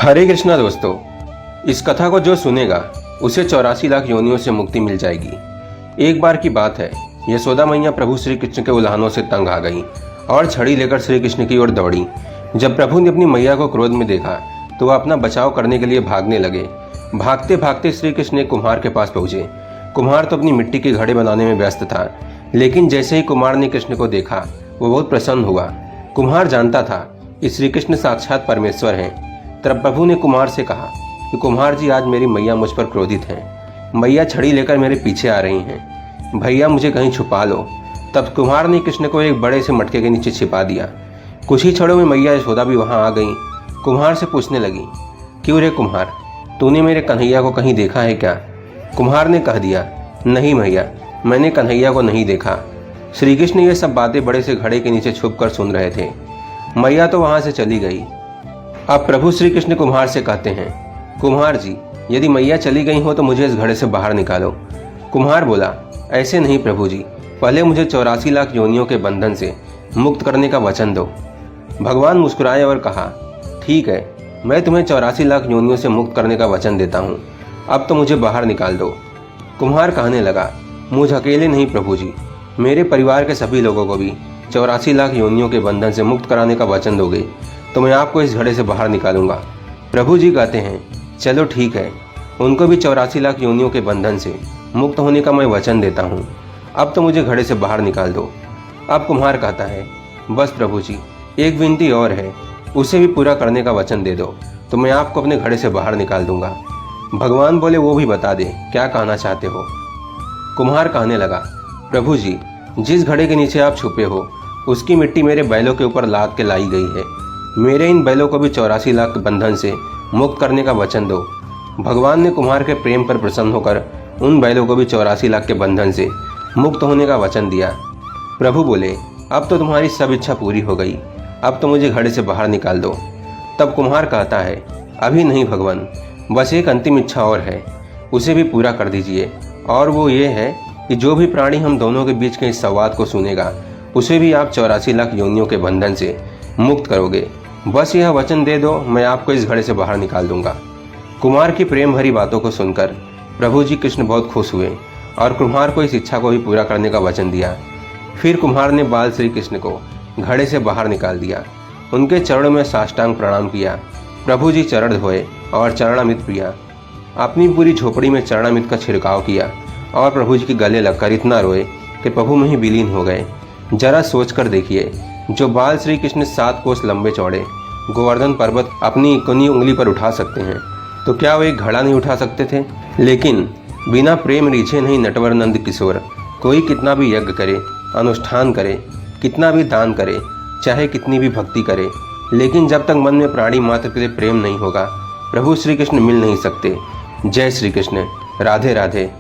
हरे कृष्णा दोस्तों, इस कथा को जो सुनेगा उसे 84 लाख योनियों से मुक्ति मिल जाएगी। एक बार की बात है, यशोदा मैया प्रभु श्री कृष्ण के उल्हानों से तंग आ गई और छड़ी लेकर श्री कृष्ण की ओर दौड़ी। जब प्रभु ने अपनी मैया को क्रोध में देखा तो वह अपना बचाव करने के लिए भागने लगे। भागते भागते श्री कृष्ण एक कुम्हार के पास पहुंचे। कुम्हार तो अपनी मिट्टी के घड़े बनाने में व्यस्त था, लेकिन जैसे ही कुम्हार ने कृष्ण को देखा वो बहुत प्रसन्न हुआ। कुम्हार जानता था कि श्री कृष्ण साक्षात परमेश्वर हैं। तब प्रभु ने कुम्हार से कहा कि कुम्हार जी, आज मेरी मैया मुझ पर क्रोधित हैं। मैया छड़ी लेकर मेरे पीछे आ रही हैं, भैया मुझे कहीं छुपा लो। तब कुम्हार ने कृष्ण को एक बड़े से मटके के नीचे छिपा दिया। कुछ ही क्षणों में मैया यशोदा भी वहां आ गई। कुम्हार से पूछने लगी, क्यों रे कुम्हार, तूने मेरे कन्हैया को कहीं देखा है क्या? कुम्हार ने कह दिया, नहीं भैया, मैंने कन्हैया को नहीं देखा। श्री कृष्ण ये सब बातें बड़े से घड़े के नीचे छुप कर सुन रहे थे। मैया तो वहां से चली गई। अब प्रभु श्री कृष्ण कुम्हार से कहते हैं, कुम्हार जी, यदि मैया चली गई हो तो मुझे इस घड़े से बाहर निकालो। कुम्हार बोला, ऐसे नहीं प्रभु जी, पहले मुझे 84 लाख योनियों के बंधन से मुक्त करने का वचन दो। भगवान मुस्कुराए और कहा, ठीक है, मैं तुम्हें 84 लाख योनियों से मुक्त करने का वचन देता हूँ, अब तो मुझे बाहर निकाल दो। कुम्हार कहने लगा, मुझ अकेले नहीं प्रभु जी, मेरे परिवार के सभी लोगों को भी 84 लाख योनियों के बंधन से मुक्त कराने का वचन दोगे तो मैं आपको इस घड़े से बाहर निकालूंगा। प्रभु जी कहते हैं, चलो ठीक है, उनको भी 84 लाख योनियों के बंधन से मुक्त होने का मैं वचन देता हूँ, अब तो मुझे घड़े से बाहर निकाल दो। अब कुम्हार कहता है, बस प्रभु जी, एक विनती और है, उसे भी पूरा करने का वचन दे दो तो मैं आपको अपने घड़े से बाहर निकाल दूंगा। भगवान बोले, वो भी बता दे, क्या कहना चाहते हो? कुम्हार कहने लगा, प्रभु जी, जिस घड़े के नीचे आप छुपे हो उसकी मिट्टी मेरे बैलों के ऊपर लाद के लाई गई है। मेरे इन बैलों को भी 84 लाख बंधन से मुक्त करने का वचन दो। भगवान ने कुम्हार के प्रेम पर प्रसन्न होकर उन बैलों को भी 84 लाख के बंधन से मुक्त होने का वचन दिया। प्रभु बोले, अब तो तुम्हारी सब इच्छा पूरी हो गई, अब तो मुझे घड़े से बाहर निकाल दो। तब कुम्हार कहता है, अभी नहीं भगवान, बस एक अंतिम इच्छा और है, उसे भी पूरा कर दीजिए, और वो ये है कि जो भी प्राणी हम दोनों के बीच के इस संवाद को सुनेगा उसे भी आप 84 लाख योनियों के बंधन से मुक्त करोगे। बस यह वचन दे दो, मैं आपको इस घड़े से बाहर निकाल दूंगा। कुम्हार की प्रेम भरी बातों को सुनकर प्रभु जी कृष्ण बहुत खुश हुए और कुम्हार को इस इच्छा को भी पूरा करने का वचन दिया। फिर कुम्हार ने बाल श्री कृष्ण को घड़े से बाहर निकाल दिया। उनके चरणों में साष्टांग प्रणाम किया। प्रभु जी चरण धोए और चरणामृत पिया। अपनी पूरी झोपड़ी में चरणामृत का छिड़काव किया और प्रभु जी के गले लगकर इतना रोए कि प्रभु में ही विलीन हो गए। जरा सोच कर देखिए, जो बाल श्री कृष्ण 7 कोस लंबे चौड़े गोवर्धन पर्वत अपनी इकोनी उंगली पर उठा सकते हैं, तो क्या वो एक घड़ा नहीं उठा सकते थे? लेकिन बिना प्रेम रीझे नहीं नटवर नंद किशोर। कोई कितना भी यज्ञ करे, अनुष्ठान करे, कितना भी दान करे, चाहे कितनी भी भक्ति करे, लेकिन जब तक मन में प्राणी मात्र के लिए प्रेम नहीं होगा, प्रभु श्री कृष्ण मिल नहीं सकते। जय श्री कृष्ण। राधे राधे।